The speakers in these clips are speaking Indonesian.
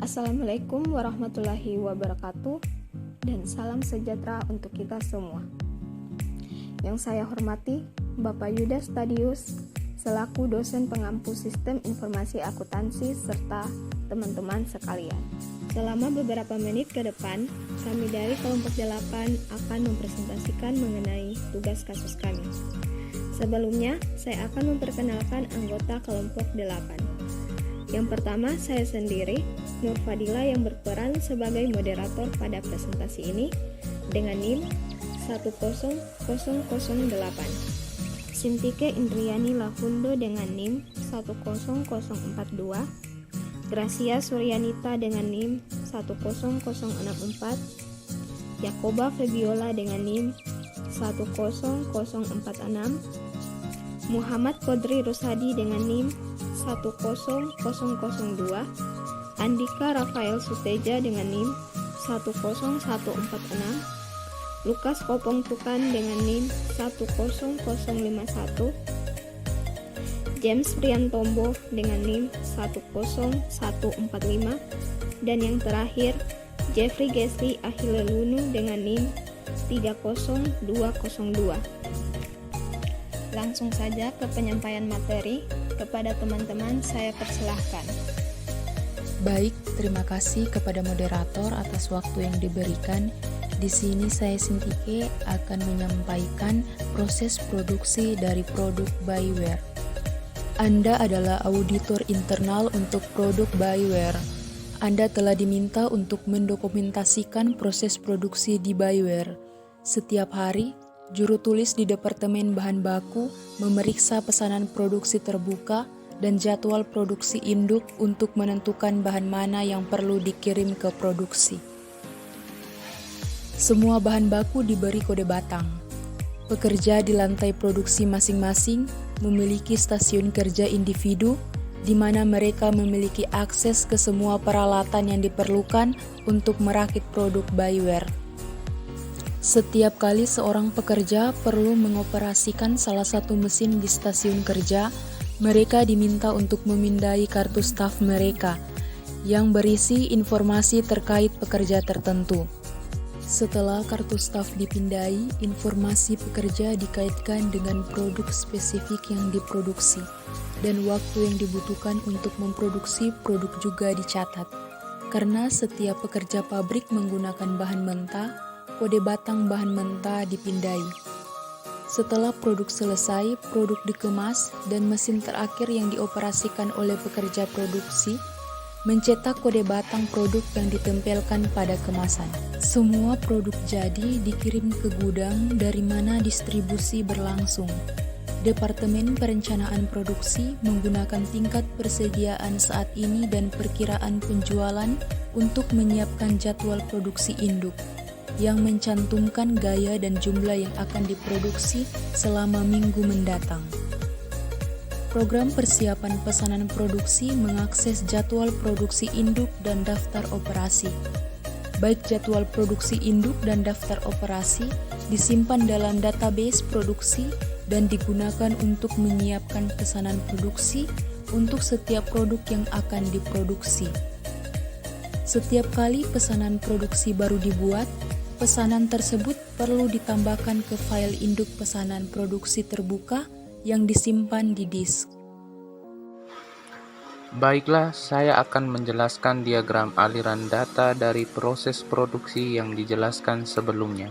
Assalamualaikum warahmatullahi wabarakatuh dan salam sejahtera untuk kita semua. Yang saya hormati Bapak Yuda Stadius selaku dosen pengampu Sistem Informasi Akuntansi serta teman-teman sekalian. Selama beberapa menit ke depan, kami dari kelompok 8 akan mempresentasikan mengenai tugas kasus kami. Sebelumnya, saya akan memperkenalkan anggota kelompok 8. Yang pertama, saya sendiri, Nur Fadila, yang berperan sebagai moderator pada presentasi ini dengan NIM 10008. Sintike Indriani Lafundo dengan NIM 10042. Gracia Suryanita dengan NIM 10064. Yakoba Febiola dengan NIM 10046. Muhammad Kodri Rusadi dengan NIM 10002. Andika Rafael Suteja dengan NIM 10146. Lukas Kopong Tukan dengan NIM 10051. James Priantombo dengan NIM 10145. Dan yang terakhir, Jeffrey Gesli Ahilelunu dengan NIM 30202. Langsung saja ke penyampaian materi. Kepada teman-teman saya persilahkan. Baik, terima kasih kepada moderator atas waktu yang diberikan. Di sini saya Sintike akan menyampaikan proses produksi dari produk Bayware. Anda adalah auditor internal untuk produk Bayware. Anda telah diminta untuk mendokumentasikan proses produksi di Bayware. Setiap hari, juru tulis di Departemen Bahan Baku memeriksa pesanan produksi terbuka dan jadwal produksi induk untuk menentukan bahan mana yang perlu dikirim ke produksi. Semua bahan baku diberi kode batang. Pekerja di lantai produksi masing-masing memiliki stasiun kerja individu di mana mereka memiliki akses ke semua peralatan yang diperlukan untuk merakit produk Bayware. Setiap kali seorang pekerja perlu mengoperasikan salah satu mesin di stasiun kerja, mereka diminta untuk memindai kartu staf mereka yang berisi informasi terkait pekerja tertentu. Setelah kartu staf dipindai, informasi pekerja dikaitkan dengan produk spesifik yang diproduksi, dan waktu yang dibutuhkan untuk memproduksi produk juga dicatat. Karena setiap pekerja pabrik menggunakan bahan mentah, kode batang bahan mentah dipindai. Setelah produk selesai, produk dikemas dan mesin terakhir yang dioperasikan oleh pekerja produksi mencetak kode batang produk yang ditempelkan pada kemasan. Semua produk jadi dikirim ke gudang dari mana distribusi berlangsung. Departemen Perencanaan Produksi menggunakan tingkat persediaan saat ini dan perkiraan penjualan untuk menyiapkan jadwal produksi induk yang mencantumkan gaya dan jumlah yang akan diproduksi selama minggu mendatang. Program persiapan pesanan produksi mengakses jadwal produksi induk dan daftar operasi. Baik jadwal produksi induk dan daftar operasi disimpan dalam database produksi dan digunakan untuk menyiapkan pesanan produksi untuk setiap produk yang akan diproduksi. Setiap kali pesanan produksi baru dibuat, pesanan tersebut perlu ditambahkan ke file induk pesanan produksi terbuka yang disimpan di disk. Baiklah, saya akan menjelaskan diagram aliran data dari proses produksi yang dijelaskan sebelumnya.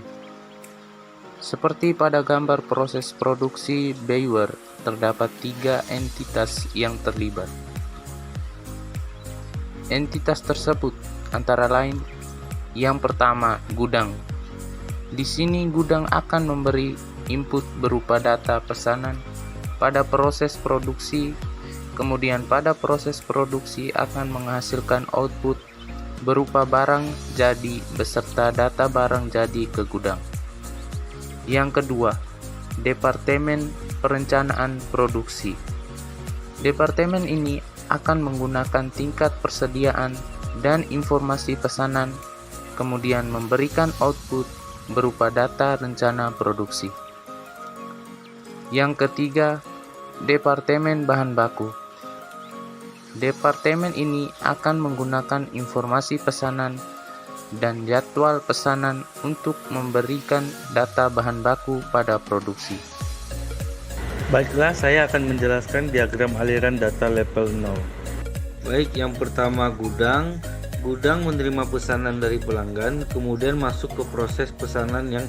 Seperti pada gambar proses produksi Bayware, terdapat 3 entitas yang terlibat. Entitas tersebut antara lain: yang pertama, gudang. Di sini gudang akan memberi input berupa data pesanan pada proses produksi, kemudian pada proses produksi akan menghasilkan output berupa barang jadi beserta data barang jadi ke gudang. Yang kedua, Departemen Perencanaan Produksi. Departemen ini akan menggunakan tingkat persediaan dan informasi pesanan, kemudian memberikan output berupa data rencana produksi. Yang ketiga, Departemen Bahan Baku. Departemen ini akan menggunakan informasi pesanan dan jadwal pesanan untuk memberikan data bahan baku pada produksi. Baiklah, saya akan menjelaskan diagram aliran data level 0. Baik, yang pertama gudang. Gudang menerima pesanan dari pelanggan, kemudian masuk ke proses pesanan yang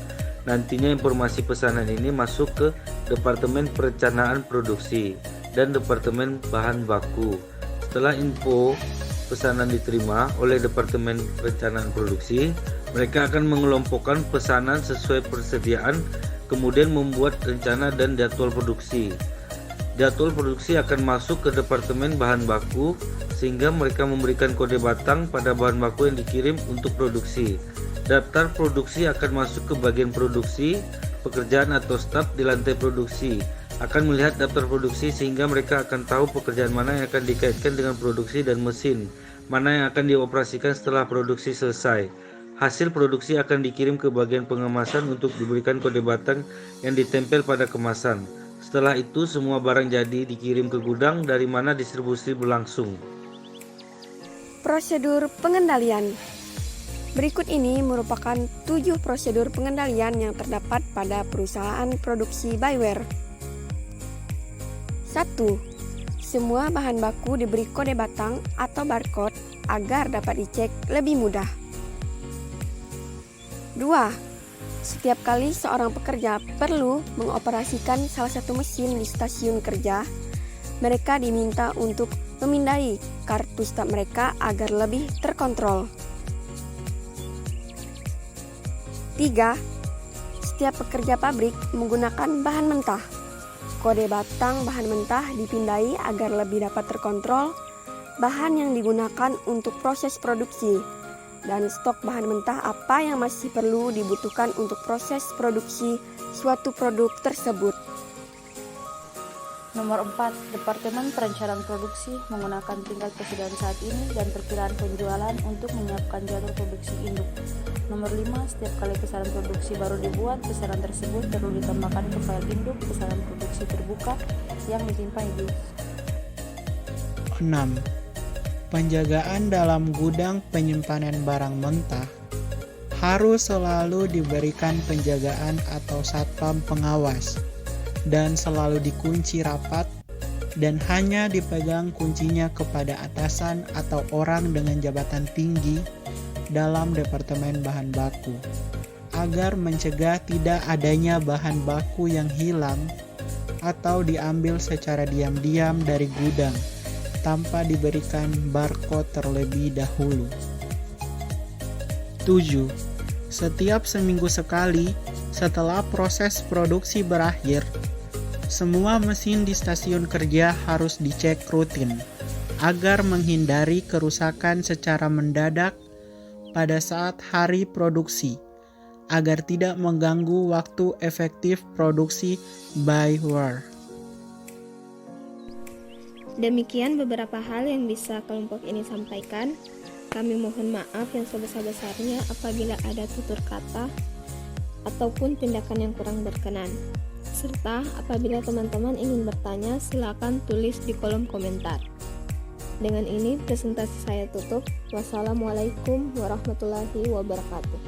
nantinya informasi pesanan ini masuk ke Departemen Perencanaan Produksi dan Departemen Bahan Baku. Setelah info pesanan diterima oleh Departemen Perencanaan Produksi, mereka akan mengelompokkan pesanan sesuai persediaan, kemudian membuat rencana dan jadwal produksi. Jadwal produksi akan masuk ke Departemen Bahan Baku sehingga mereka memberikan kode batang pada bahan baku yang dikirim untuk produksi. Daftar produksi akan masuk ke bagian produksi, pekerjaan atau staf di lantai produksi akan melihat daftar produksi sehingga mereka akan tahu pekerjaan mana yang akan dikaitkan dengan produksi dan mesin, mana yang akan dioperasikan setelah produksi selesai. Hasil produksi akan dikirim ke bagian pengemasan untuk diberikan kode batang yang ditempel pada kemasan. Setelah itu semua barang jadi dikirim ke gudang dari mana distribusi berlangsung. Prosedur pengendalian. Berikut ini merupakan 7 prosedur pengendalian yang terdapat pada perusahaan produksi Bayware. 1. Semua bahan baku diberi kode batang atau barcode agar dapat dicek lebih mudah. 2. Setiap kali seorang pekerja perlu mengoperasikan salah satu mesin di stasiun kerja, mereka diminta untuk memindai kartu staf mereka agar lebih terkontrol. 3. Setiap pekerja pabrik menggunakan bahan mentah. Kode batang bahan mentah dipindai agar lebih dapat terkontrol bahan yang digunakan untuk proses produksi dan stok bahan mentah apa yang masih perlu dibutuhkan untuk proses produksi suatu produk tersebut. Nomor 4. Departemen Perencanaan Produksi menggunakan tingkat persediaan saat ini dan perkiraan penjualan untuk menyiapkan jadwal produksi induk. Nomor 5. Setiap kali pesanan produksi baru dibuat, pesanan tersebut perlu ditambahkan ke file induk pesanan produksi terbuka yang disimpan di disk. 6. Penjagaan dalam gudang penyimpanan barang mentah harus selalu diberikan penjagaan atau satpam pengawas dan selalu dikunci rapat dan hanya dipegang kuncinya kepada atasan atau orang dengan jabatan tinggi dalam Departemen Bahan Baku agar mencegah tidak adanya bahan baku yang hilang atau diambil secara diam-diam dari gudang tanpa diberikan barcode terlebih dahulu. 7. Setiap seminggu sekali setelah proses produksi berakhir, semua mesin di stasiun kerja harus dicek rutin agar menghindari kerusakan secara mendadak pada saat hari produksi, agar tidak mengganggu waktu efektif produksi Bayware. Demikian beberapa hal yang bisa kelompok ini sampaikan. Kami mohon maaf yang sebesar-besarnya apabila ada tutur kata ataupun tindakan yang kurang berkenan. Serta apabila teman-teman ingin bertanya, silakan tulis di kolom komentar. Dengan ini presentasi saya tutup. Wassalamualaikum warahmatullahi wabarakatuh.